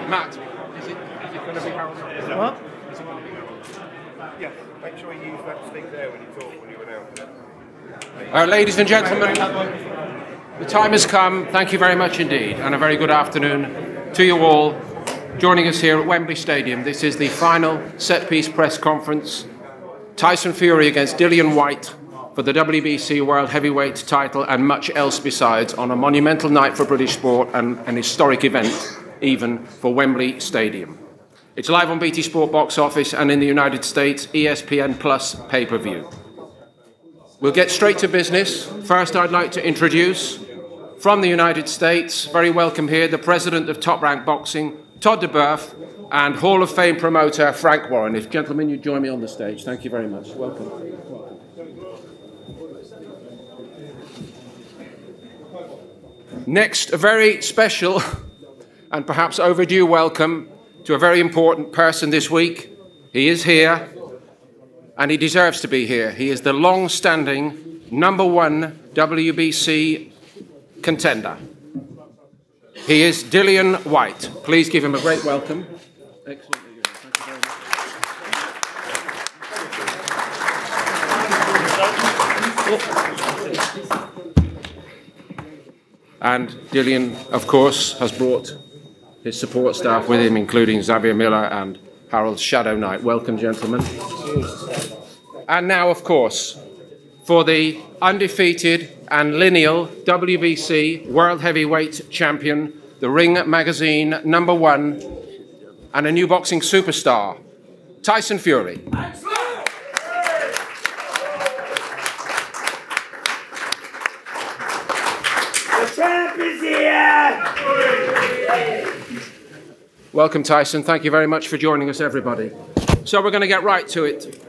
Matt, is it going to be Harold? What? Is it going to be Harold? Yes, make sure you use that stick there when you talk, when you announce it. Ladies and gentlemen, the time has come. Thank you very much indeed, and a very good afternoon to you all joining us here at Wembley Stadium. This is the final set-piece press conference. Tyson Fury against Dillian Whyte for the WBC World Heavyweight title and much else besides on a monumental night for British sport and an historic event even for Wembley Stadium. It's live on BT Sport Box Office and in the United States, ESPN Plus pay-per-view. We'll get straight to business. First, I'd like to introduce, from the United States, very welcome here, the president of Top Rank Boxing, Todd DeBerth, and Hall of Fame promoter, Frank Warren. If gentlemen, you join me on the stage. Thank you very much. Welcome. Next, a very special and perhaps overdue welcome to a very important person this week. He is here, and he deserves to be here. He is the long-standing #1 WBC contender. He is Dillian Whyte. Please give him a great welcome. Excellent. Thank you very much. And Dillian, of course, has brought his support staff with him, including Xavier Miller and Harold Shadow Knight. Welcome, gentlemen. And now, of course, for the undefeated and lineal WBC World Heavyweight Champion, the Ring Magazine #1, and a new boxing superstar, Tyson Fury. The champ is here! Welcome, Tyson. Thank you very much for joining us, everybody. So we're going to get right to it.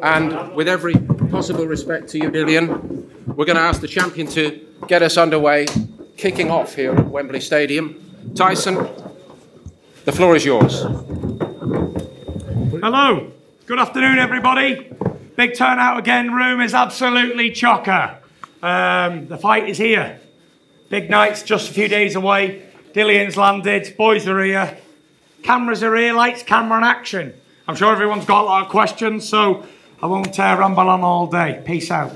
And with every possible respect to you, Dillian, we're going to ask the champion to get us underway, kicking off here at Wembley Stadium. Tyson, the floor is yours. Hello. Good afternoon, everybody. Big turnout again. Room is absolutely chocker. The fight is here. Big night's just a few days away. Dillian's landed. Boys are here. Cameras are here. Lights, camera, and action. I'm sure everyone's got a lot of questions, so I won't ramble on all day. Peace out.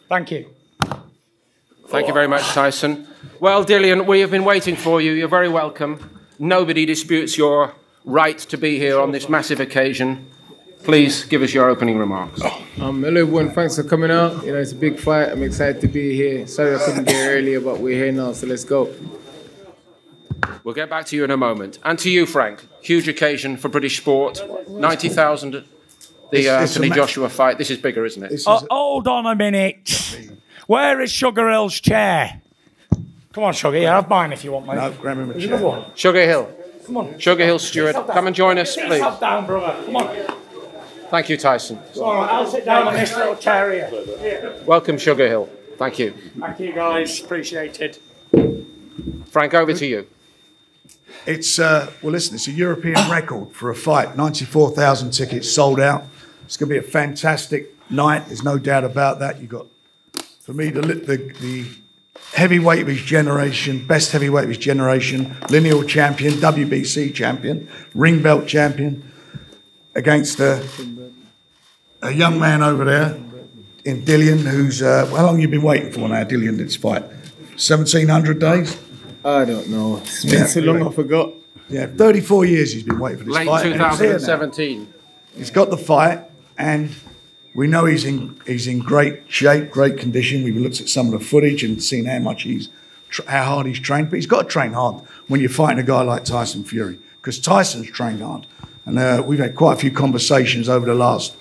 Thank you. Thank you very much, Tyson. Well, Dillian, we have been waiting for you. You're very welcome. Nobody disputes your right to be here on this massive occasion. Please give us your opening remarks. Hello everyone, thanks for coming out. You know, it's a big fight. I'm excited to be here. Sorry I couldn't be here earlier, but we're here now, so let's go. We'll get back to you in a moment. And to you, Frank, huge occasion for British sport. 90,000, the Anthony Joshua fight. This is bigger, isn't it? Hold on a minute. Where is Sugar Hill's chair? Come on, Sugar. Yeah, have mine if you want, mate. No, grab him a chair. Sugar Hill. Come on. Sugar Hill Stewart, come and join us, please. Sit down, brother. Come on. Thank you, Tyson. All right, I'll sit down on this little chair here. Welcome, Sugar Hill. Thank you. Thank you, guys. Appreciated. Frank, over to you. It's, well, listen, it's a European record for a fight. 94,000 tickets sold out. It's going to be a fantastic night. There's no doubt about that. You've got, for me, the heavyweight of his generation, best heavyweight of his generation, lineal champion, WBC champion, ring belt champion, against a young man over there in Dillian, who's, how long have you been waiting for now, Dillian, this fight? 1,700 days? I don't know. It's been so long I forgot. Yeah, 34 years he's been waiting for this Late fight. 2017. He's got the fight, and we know he's in great shape, great condition. We've looked at some of the footage and seen how much how hard he's trained. But he's got to train hard when you're fighting a guy like Tyson Fury, because Tyson's trained hard. And we've had quite a few conversations over the last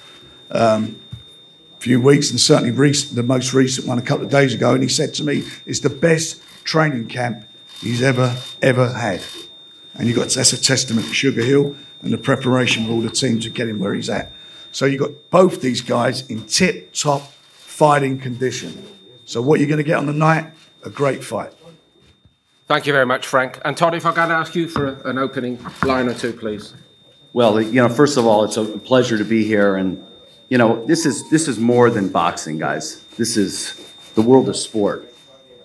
few weeks, and certainly the most recent one a couple of days ago. And he said to me, it's the best training camp he's ever had. And that's a testament to Sugar Hill and the preparation of all the team to get him where he's at. So you've got both these guys in tip-top fighting condition. So what you're going to get on the night, a great fight. Thank you very much, Frank. And Todd, if I can ask you for an opening line or two, please. Well, you know, first of all, it's a pleasure to be here, and you know, this is more than boxing, guys. This is the world of sport.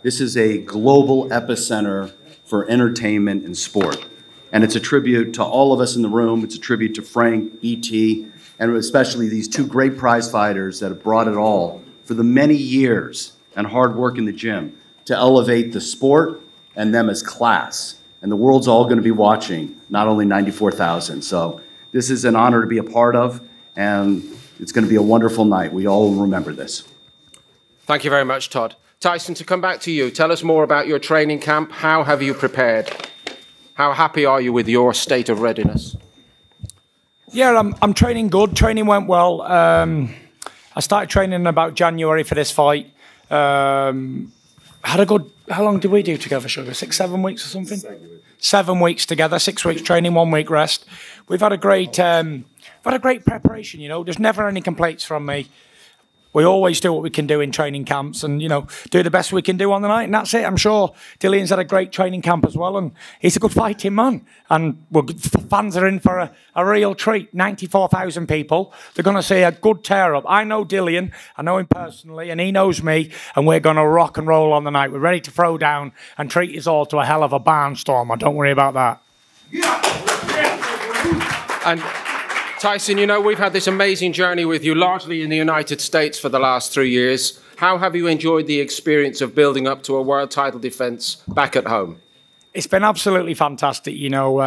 This is a global epicenter for entertainment and sport. And it's a tribute to all of us in the room. It's a tribute to Frank, BT, and especially these two great prize fighters that have brought it all for the many years and hard work in the gym to elevate the sport and them as class. And the world's all going to be watching, not only 94,000. So this is an honor to be a part of, and it's going to be a wonderful night. We all will remember this. Thank you very much, Todd. Tyson, to come back to you, tell us more about your training camp. How have you prepared? How happy are you with your state of readiness? Yeah, I'm training good. Training went well. I started training in about January for this fight. Had a good, how long did we do together, Sugar? 6, 7 weeks or something? 7 weeks together, 6 weeks training, 1 week rest. We've had a great preparation, you know. There's never any complaints from me. We always do what we can do in training camps and, you know, do the best we can do on the night, and that's it. I'm sure Dillian's had a great training camp as well, and he's a good fighting man. And fans are in for a real treat. 94,000 people. They're going to see a good tear-up. I know Dillian. I know him personally, and he knows me, and we're going to rock and roll on the night. We're ready to throw down and treat us all to a hell of a barnstormer. Don't worry about that. And Tyson, you know, we've had this amazing journey with you, largely in the United States for the last 3 years. How have you enjoyed the experience of building up to a world title defence back at home? It's been absolutely fantastic, you know.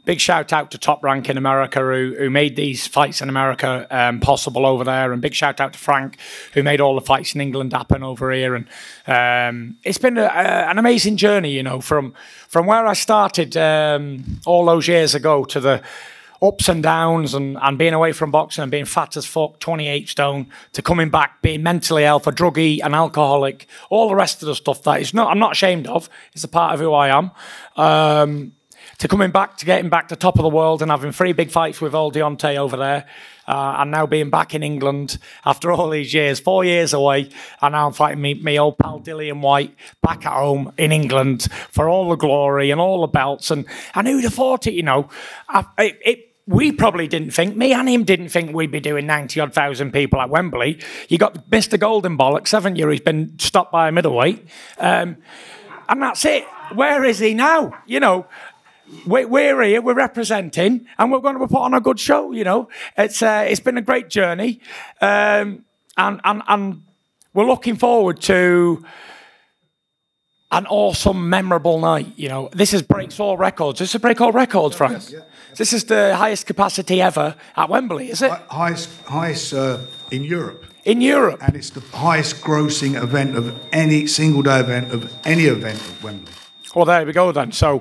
Big shout out to Top Rank in America who made these fights in America possible over there, and big shout out to Frank who made all the fights in England happen over here. And it's been an amazing journey, you know, from where I started all those years ago to the ups and downs and being away from boxing and being fat as fuck, 28 stone, to coming back, being mentally ill, for druggie and alcoholic, all the rest of the stuff that is not, I'm not ashamed of. It's a part of who I am. To coming back, to getting back to top of the world and having 3 big fights with old Deontay over there, and now being back in England after all these years, 4 years away, and now I'm fighting me old pal Dillian Whyte back at home in England for all the glory and all the belts. And who'd have thought it, you know? We probably didn't think, me and him didn't think we'd be doing 90-odd thousand people at Wembley. You got Mr. Golden Bollocks, haven't you? He's been stopped by a middleweight. And that's it. Where is he now? You know, we're here, we're representing, and we're going to put on a good show, you know. It's been a great journey. And we're looking forward to an awesome, memorable night, you know. This breaks all records. This is break all records, Frank. Yeah. This is the highest capacity ever at Wembley, is it? Highest in Europe. In Europe. And it's the highest grossing event of any single day event of any event at Wembley. Well, there we go then. So,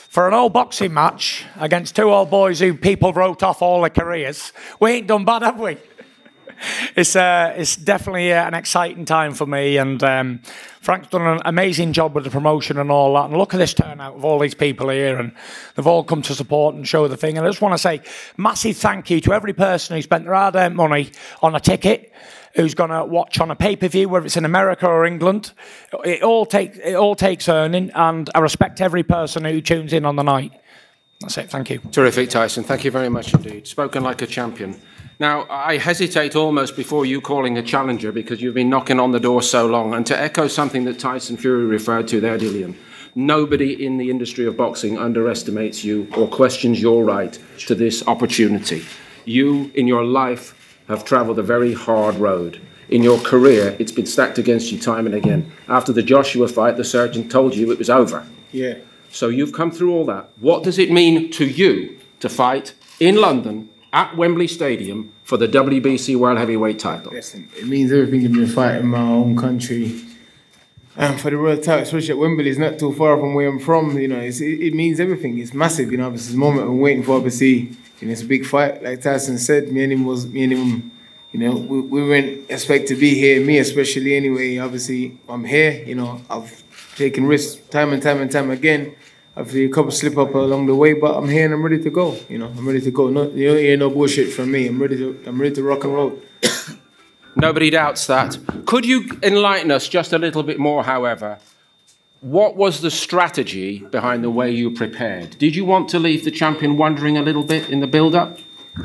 for an old boxing match against 2 old boys who people wrote off all their careers, we ain't done bad, have we? It's definitely an exciting time for me, and Frank's done an amazing job with the promotion and all that. And look at this turnout of all these people here, and they've all come to support and show the thing. And I just want to say massive thank you to every person who spent their hard-earned money on a ticket, who's going to watch on a pay-per-view, whether it's in America or England. It all takes earning, and I respect every person who tunes in on the night. That's it. Thank you. Terrific, Tyson. Thank you very much indeed. Spoken like a champion. Now, I hesitate almost before you calling a challenger because you've been knocking on the door so long. And to echo something that Tyson Fury referred to there, Dillian, nobody in the industry of boxing underestimates you or questions your right to this opportunity. You, in your life, have travelled a very hard road. In your career, it's been stacked against you time and again. After the Joshua fight, the surgeon told you it was over. Yeah. So you've come through all that. What does it mean to you to fight in London at Wembley Stadium for the WBC World Heavyweight title? Listen, it means everything to be fighting in my home country. For the world title, especially at Wembley, it's not too far from where I'm from. You know, it means everything. It's massive. You know, it's this moment I'm waiting for. Obviously, you know, it's a big fight. Like Tyson said, me and him. You know, we weren't expect to be here. Me especially, anyway. Obviously, I'm here. You know, I've taken risks time and time again. Obviously, a couple slip up along the way, but I'm here and I'm ready to go. You know, I'm ready to go. No, you don't hear no bullshit from me. I'm ready to rock and roll. Nobody doubts that. Could you enlighten us just a little bit more, however? What was the strategy behind the way you prepared? Did you want to leave the champion wondering a little bit in the build-up?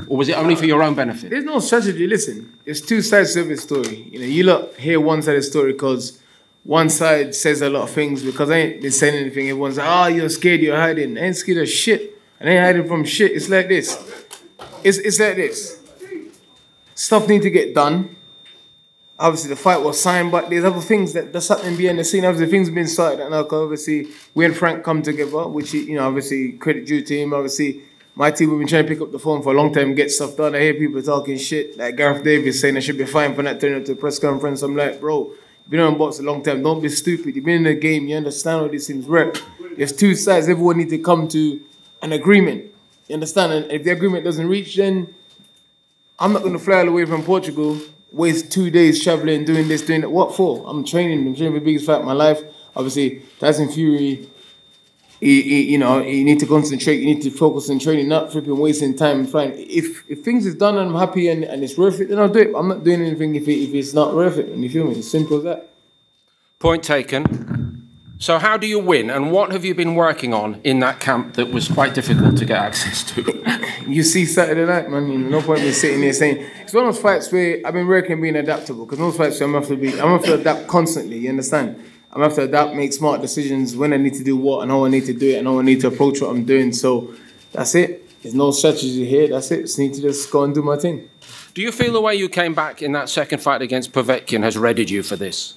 Or was it only for your own benefit? There's no strategy. Listen, it's 2 sides of the story. You know, you lot hear one side of the story because one side says a lot of things because I ain't been saying anything. Everyone's like, oh, you're scared, you're hiding. I ain't scared of shit. I ain't hiding from shit. It's like this. It's like this. Stuff need to get done. Obviously, the fight was signed, but there's other things that's happening behind the scene. Obviously, things have been started. And obviously, we and Frank come together, which, obviously, credit due to him. Obviously, my team, we've been trying to pick up the phone for a long time and get stuff done. I hear people talking shit, like Gareth Davis saying I should be fine for not turning up to a press conference. I'm like, bro, you've been on box a long time. Don't be stupid. You've been in the game. You understand how these things work. There's two sides. Everyone needs to come to an agreement. You understand? And if the agreement doesn't reach, then I'm not going to fly all the way from Portugal, waste 2 days traveling, doing this, doing that. What for? I'm training for the biggest fight of my life. Obviously, Tyson Fury, you need to concentrate. You need to focus on training, not flipping wasting time and flying. If things is done and I'm happy and it's worth it, then I'll do it. I'm not doing anything if it's not worth it. And you feel me? It's simple as that. Point taken. So how do you win, and what have you been working on in that camp that was quite difficult to get access to? You see Saturday night, man. No point in me sitting there saying it's one of those fights where I've been working on being adaptable. Because those fights where I'm gonna have to adapt constantly. You understand? I'm gonna have to adapt, make smart decisions when I need to do what and how I need to do it and how I need to approach what I'm doing. So that's it. There's no strategy here. That's it. Just need to just go and do my thing. Do you feel the way you came back in that second fight against Povetkin has readied you for this?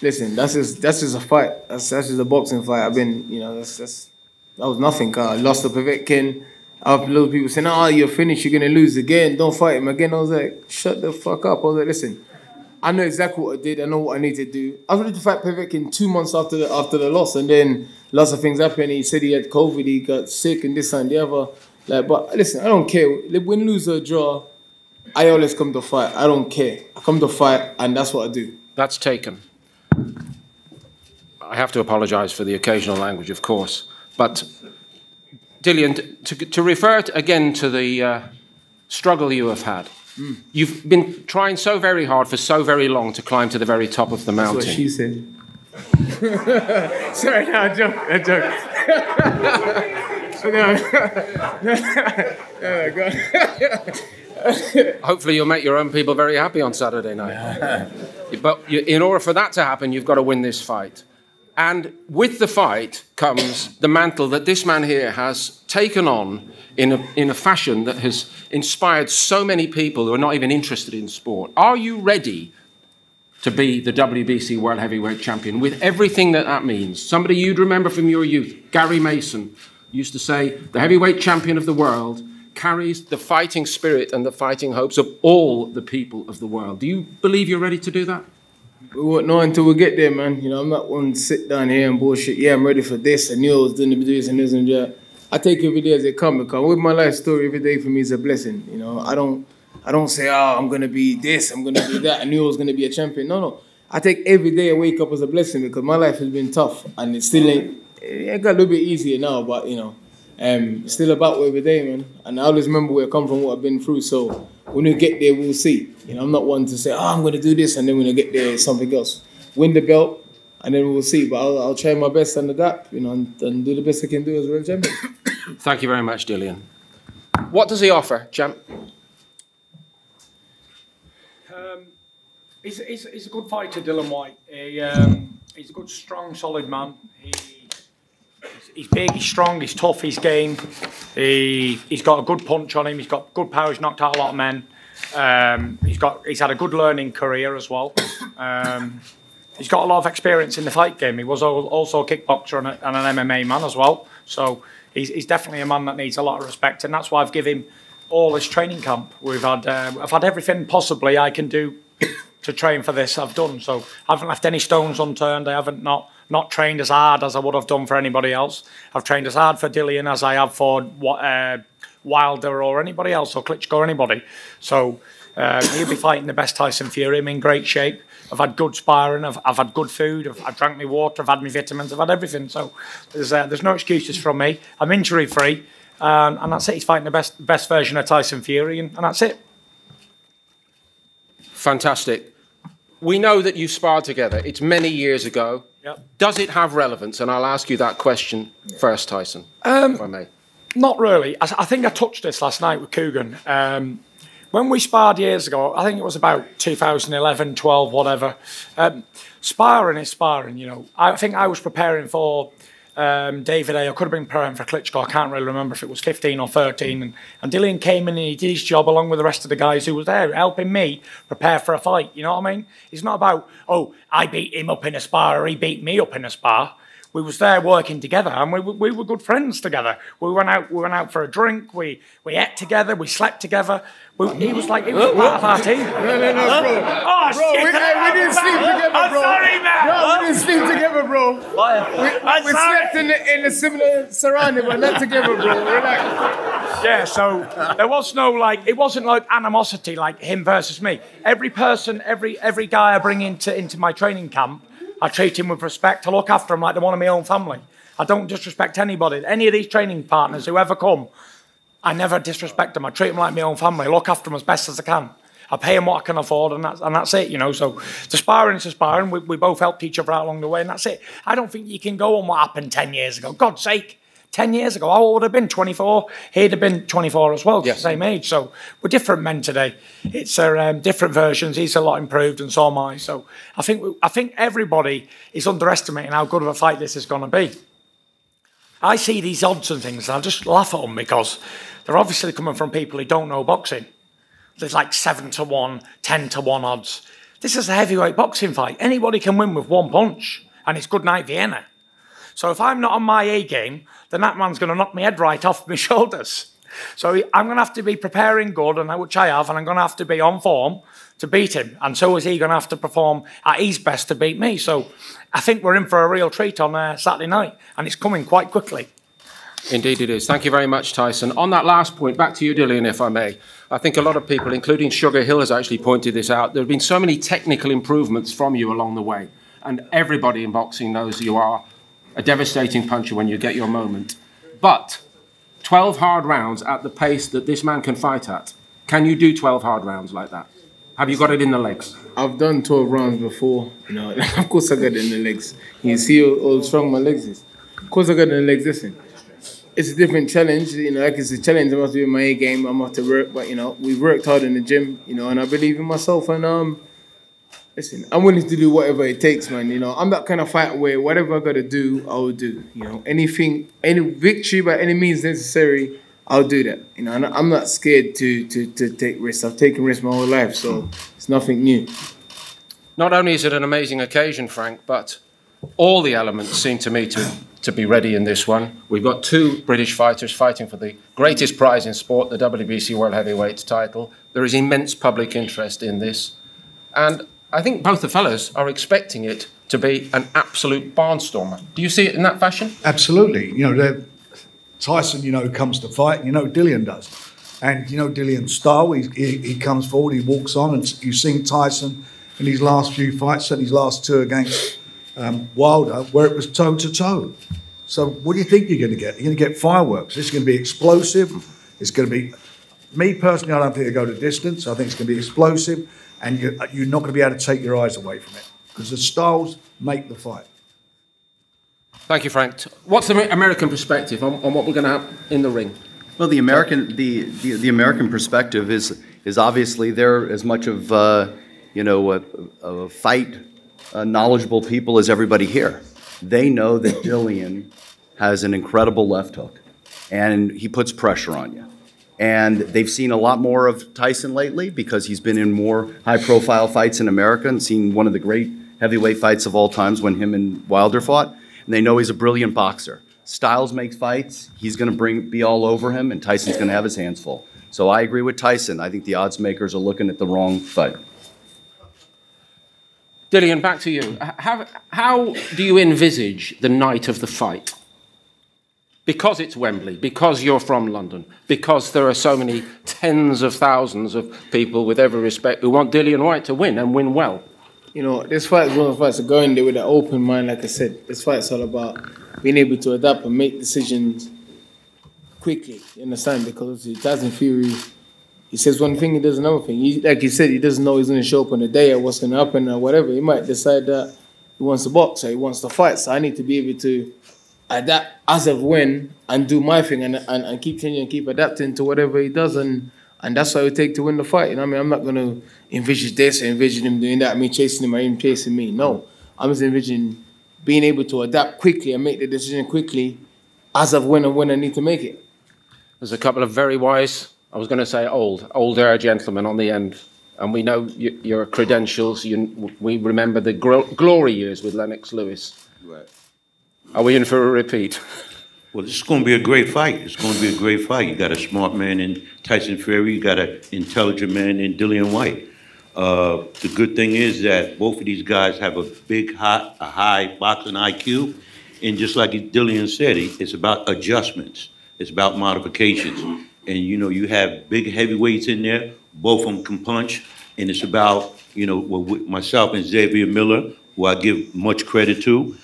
Listen, that's just a fight. That's just a boxing fight. I've been, that was nothing. I lost to Povetkin. I have little people saying, "Oh, you're finished. You're gonna lose again. Don't fight him again." I was like, "Shut the fuck up." I was like, "Listen, I know exactly what I did. I know what I need to do." I was ready to fight Povetkin 2 months after the loss, and then lots of things happened. He said he had COVID. He got sick, and this and the other. But listen, I don't care. Win, lose or draw, I always come to fight. I don't care. I come to fight, and that's what I do. That's taken. I have to apologise for the occasional language, of course. But, Dillian, to refer again to the struggle you have had, you've been trying so very hard for so very long to climb to the very top of the mountain. That's what she said. Sorry, no, I joke. Hopefully you'll make your own people very happy on Saturday night. But in order for that to happen, you've got to win this fight. And with the fight comes the mantle that this man here has taken on in a fashion that has inspired so many people who are not even interested in sport. Are you ready to be the WBC World Heavyweight Champion with everything that means? Somebody you'd remember from your youth, Gary Mason, used to say, the heavyweight champion of the world carries the fighting spirit and the fighting hopes of all the people of the world. Do you believe you're ready to do that? We won't know until we get there, man. I'm not one to sit down here and bullshit. Yeah, I'm ready for this. I knew I was doing this and this and that. I take every day as it comes because with my life story, every day for me is a blessing. I don't say, oh, I'm gonna be this, I'm gonna be that. I knew I was gonna be a champion. No. I take every day I wake up as a blessing because my life has been tough and it still ain't. It got a little bit easier now, but it's still about every day, man. And I always remember where I come from, what I've been through. So when we get there, we'll see. I'm not one to say, oh, I'm going to do this, and then when I get there, it's something else. Win the belt, and then we'll see. But I'll try my best and adapt, and do the best I can do as world champion. Thank you very much, Dillian. What does he offer, champ? He's a good fighter, Dillian Whyte. He's a good, strong, solid man. He's big, he's strong, he's tough, he's game. He's got a good punch on him. He's got good power. He's knocked out a lot of men. He's had a good learning career as well. He's got a lot of experience in the fight game. He was also a kickboxer and an MMA man as well. So he's definitely a man that needs a lot of respect, and that's why I've given him all this training camp. I've had everything possibly I can do to train for this. I've done so. I haven't left any stones unturned. I haven't not trained as hard as I would have done for anybody else. I've trained as hard for Dillian as I have for Wilder or anybody else, or Klitschko or anybody. So he'll be fighting the best Tyson Fury. I'm in great shape. I've had good sparring. I've had good food. I've drank my water. I've had my vitamins. I've had everything. So there's no excuses from me. I'm injury free, and that's it. He's fighting the best version of Tyson Fury, and that's it. Fantastic. We know that you sparred together. It's many years ago. Yep. Does it have relevance? And I'll ask you that question first, Tyson, if I may. Not really. I think I touched this last night with Coogan. when we sparred years ago, I think it was about 2011, 12, whatever. Sparring is sparring, you know. I think I was preparing for David A. I could have been preparing for Klitschko. I can't really remember if it was 15 or 13. And Dillian came in and he did his job along with the rest of the guys who was there, helping me prepare for a fight. You know what I mean? It's not about, oh, I beat him up in a spar or he beat me up in a spar. We was there working together, and we were good friends together. We went out for a drink. We ate together. We slept together. He was part of our team. No, bro. Oh, Bro, shit! we didn't sleep together, bro. I'm sorry, man. No, we didn't sleep together, bro. We slept in a similar surrounding, but not together, bro. Relax. Yeah, so there was no it wasn't like animosity like him versus me. Every person, every guy I bring into my training camp, I treat him with respect. I look after him like they're one of my own family. I don't disrespect anybody. Any of these training partners who ever come, I never disrespect them. I treat them like my own family. I look after them as best as I can. I pay them what I can afford, and that's it, you know. So the sparring is the sparring. We both helped each other out along the way, and that's it. I don't think you can go on what happened 10 years ago. God's sake. 10 years ago, I would have been 24. He'd have been 24 as well, yes. The same age. So we're different men today. It's different versions. He's a lot improved, and so am I. So I think everybody is underestimating how good of a fight this is going to be. I see these odds and things, and I just laugh at them because they're obviously coming from people who don't know boxing. There's like 7-1, 10-1 odds. This is a heavyweight boxing fight. Anybody can win with one punch, and it's good night Vienna. So if I'm not on my A game, then that man's going to knock my head right off my shoulders. So I'm going to have to be preparing good, and which I have, and I'm going to have to be on form to beat him. And so is he going to have to perform at his best to beat me. So I think we're in for a real treat on Saturday night, and it's coming quite quickly. Indeed it is. Thank you very much, Tyson. On that last point, back to you, Dillian, if I may. I think a lot of people, including Sugar Hill, has actually pointed this out. There have been so many technical improvements from you along the way, and everybody in boxing knows you are a devastating puncher when you get your moment. But 12 hard rounds at the pace that this man can fight at, can you do 12 hard rounds like that? Have you got it in the legs? I've done 12 rounds before, you know. Of course I got it in the legs. You see how strong my legs is. Of course I got it in the legs. Listen, it's a different challenge, you know. Like it's a challenge. I must be in my A game. I'm have to work, but you know, we've worked hard in the gym, you know, and I believe in myself. And listen, I'm willing to do whatever it takes, man. You know, I'm that kind of fighter where whatever I got to do, I will do. You know, anything, any victory by any means necessary, I'll do that. You know, and I'm not scared to take risks. I've taken risks my whole life, so it's nothing new. Not only is it an amazing occasion, Frank, but all the elements seem to me to be ready in this one. We've got two British fighters fighting for the greatest prize in sport, the WBC World Heavyweight title. There is immense public interest in this. And I think both the fellas are expecting it to be an absolute barnstormer. Do you see it in that fashion? Absolutely. You know, Tyson, you know, comes to fight, you know, Dillian does. And, you know, Dillian's style, he comes forward, he walks on, and you've seen Tyson in his last few fights, and his last two against Wilder, where it was toe-to-toe. So what do you think you're going to get? You're going to get fireworks. This is going to be explosive. It's going to be... Me, personally, I don't think it'll go the distance. I think it's going to be explosive, and you're not going to be able to take your eyes away from it, because the styles make the fight. Thank you, Frank. What's the American perspective on what we're going to have in the ring? Well, the American perspective is obviously they're as much of a fight knowledgeable people as everybody here. They know that Dillian has an incredible left hook, and he puts pressure on you. And they've seen a lot more of Tyson lately because he's been in more high-profile fights in America and seen one of the great heavyweight fights of all times when him and Wilder fought. And they know he's a brilliant boxer. Styles makes fights. He's going to be all over him, and Tyson's going to have his hands full. So I agree with Tyson. I think the odds makers are looking at the wrong fight. Dillian, back to you. How do you envisage the night of the fight? Because it's Wembley, because you're from London, because there are so many tens of thousands of people, with every respect, who want Dillian Whyte to win and win well. You know, this fight is one of the fights to go in there with an open mind, like I said. This fight's all about being able to adapt and make decisions quickly, you understand? Because Tyson Fury, he says one thing, he does another thing. Like he said, he doesn't know he's going to show up on the day or what's going to happen or whatever. He might decide that he wants to box or he wants to fight. So I need to be able to adapt as of when and do my thing and keep changing and keep adapting to whatever he does. And And that's what it would take to win the fight. You know what I mean? I'm not going to envision this or envision him doing that. I mean, chasing him or him chasing me. No. I'm just envisioning being able to adapt quickly and make the decision quickly as of when I need to make it. There's a couple of very wise, I was going to say older gentlemen on the end. And we know your credentials. We remember the glory years with Lennox Lewis. Right. Are we in for a repeat? Well, this is going to be a great fight. It's going to be a great fight. You got a smart man in Tyson Fury. You got an intelligent man in Dillian White. The good thing is that both of these guys have a high boxing IQ. And just like Dillian said, it's about adjustments. It's about modifications. And, you know, you have big heavyweights in there. Both of them can punch. And it's about, you know, with myself and Xavier Miller, who I give much credit to.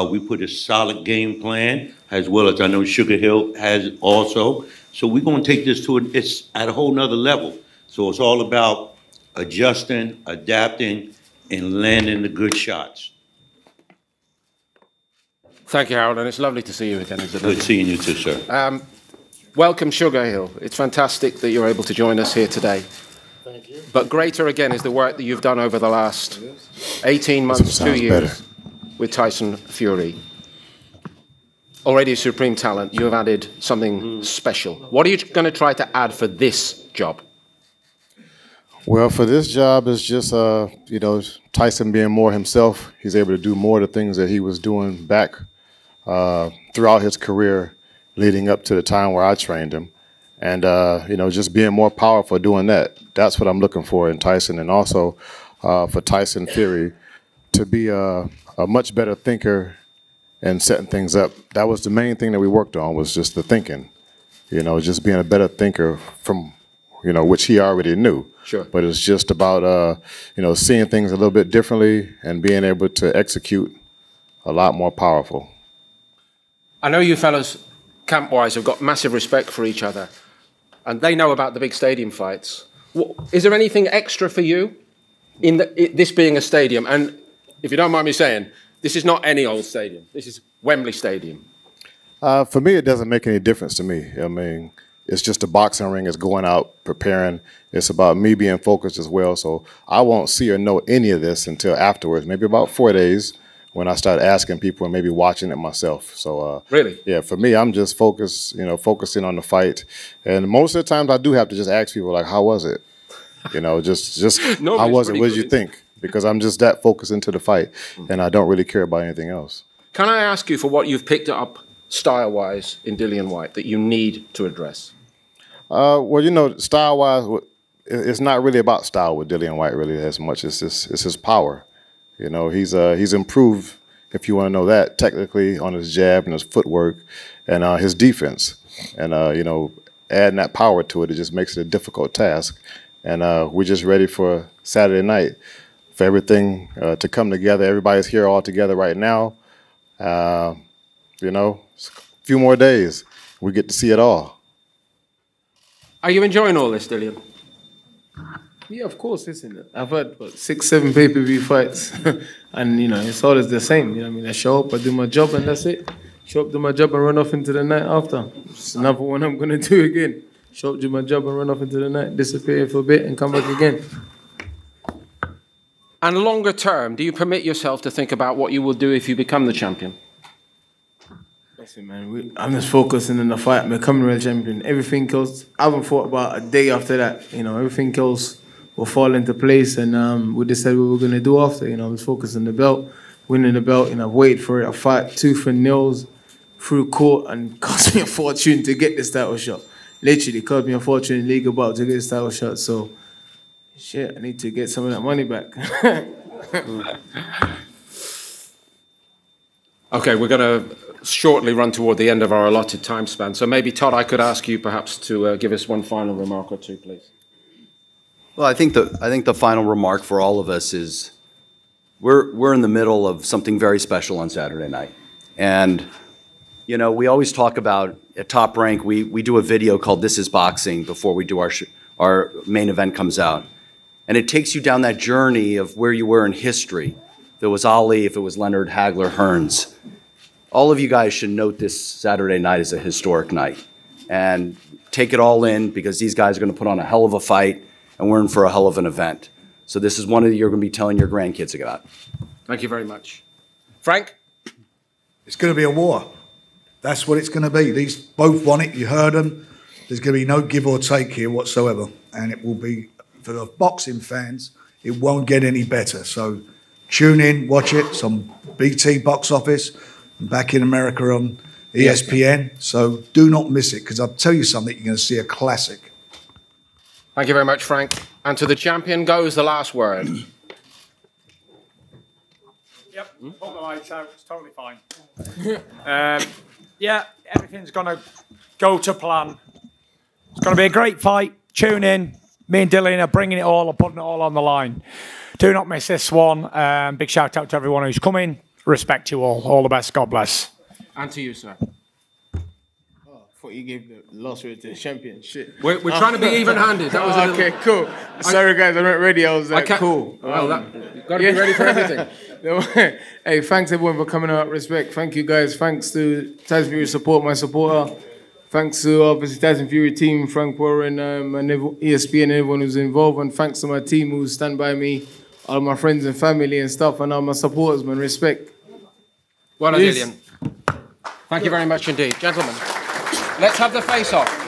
We put a solid game plan, as well as I know Sugar Hill has also. So we're going to take this to it's at a whole nother level. So it's all about adjusting, adapting, and landing the good shots. Thank you, Harold, and it's lovely to see you again, isn't it? Good seeing you too, sir. Welcome, Sugar Hill. It's fantastic that you're able to join us here today. Thank you. But greater again is the work that you've done over the last 18 months, 2 years with Tyson Fury. Already a supreme talent, you have added something special. What are you going to try to add for this job? Well, for this job, it's just, you know, Tyson being more himself. He's able to do more of the things that he was doing back throughout his career leading up to the time where I trained him. And, you know, just being more powerful doing that. That's what I'm looking for in Tyson. And also for Tyson Fury to be a much better thinker and setting things up. That was the main thing that we worked on, was just the thinking. You know, just being a better thinker from, you know, which he already knew. Sure. But it's just about, you know, seeing things a little bit differently and being able to execute a lot more powerful. I know you fellas, camp-wise, have got massive respect for each other, and they know about the big stadium fights. Is there anything extra for you in this being a stadium? And if you don't mind me saying, this is not any old stadium. This is Wembley Stadium. For me, it doesn't make any difference to me. I mean, it's just a boxing ring. It's going out, preparing. It's about me being focused as well. So I won't see or know any of this until afterwards, maybe about 4 days, when I start asking people and maybe watching it myself. So really, yeah, for me, I'm just focused, you know, focusing on the fight. And most of the times, I do have to just ask people like, "How was it?" You know, just how was it? What did you think? Because I'm just that focused into the fight, and I don't really care about anything else. Can I ask you for what you've picked up style-wise in Dillian White that you need to address? Well, you know, style-wise, it's not really about style with Dillian White really as much as it's his power. You know, he's improved, if you want to know that, technically on his jab and his footwork and his defense. And, you know, adding that power to it, it just makes it a difficult task. And we're just ready for Saturday night for everything to come together. Everybody's here all together right now. You know, a few more days, we get to see it all. Are you enjoying all this, Dillian? Yeah, of course, listen. I've had, 6, 7 pay-per-view fights, and, you know, it's always the same. You know what I mean? I show up, I do my job, and that's it. Show up, do my job, and run off into the night after. It's another one I'm going to do again. Show up, do my job, and run off into the night, disappear for a bit, and come back again. And longer term, do you permit yourself to think about what you will do if you become the champion? Listen, man, I'm just focusing on the fight, becoming real champion. Everything else, I haven't thought about a day after that. You know, everything else will fall into place, and we decided what we're going to do after. You know, I was focused on the belt, winning the belt, and I've waited for it. I fought tooth and nails through court, and cost me a fortune to get this title shot. Literally, cost me a fortune in legal bout to get this title shot. So, shit, I need to get some of that money back. Okay, we're going to shortly run toward the end of our allotted time span. So maybe, Todd, I could ask you perhaps to give us one final remark or two, please. Well, I think the final remark for all of us is we're in the middle of something very special on Saturday night. And, you know, we always talk about at Top Rank, we do a video called This Is Boxing before we do our main event comes out. And it takes you down that journey of where you were in history. If it was Ali, if it was Leonard, Hagler, Hearns. All of you guys should note this Saturday night as a historic night. And take it all in because these guys are going to put on a hell of a fight, and we're in for a hell of an event. So this is one that you're going to be telling your grandkids about. Thank you very much. Frank? It's going to be a war. That's what it's going to be. These both want it. You heard them. There's going to be no give or take here whatsoever. And it will be, for the boxing fans, it won't get any better. So tune in, watch it. It's on BT Box Office and back in America on ESPN. So do not miss it, because I'll tell you something, you're going to see a classic. Thank you very much, Frank. And to the champion goes the last word. Yep, put the lights out, it's totally fine. Yeah, everything's going to go to plan. It's going to be a great fight. Tune in. Me and Dillian are bringing it all and putting it all on the line. Do not miss this one. Big shout out to everyone who's coming. Respect you all. All the best. God bless. And to you, sir. Thought you gave the loss rate to the champion. Shit. We're trying to be even-handed. That was okay, cool. Sorry, guys, I'm not ready. I was like, cool. Well, you've got to be ready for everything. Hey, thanks everyone for coming out. Respect. Thank you, guys. Thanks to Tyson Fury support, my supporter. Thanks to obviously Tyson Fury team, Frank Warren, and ESPN, and everyone who's involved. And thanks to my team who stand by me, all my friends and family and stuff, and all my supporters, man. Respect. Well done, Dillian. Thank you very much indeed. Gentlemen, let's have the face-off.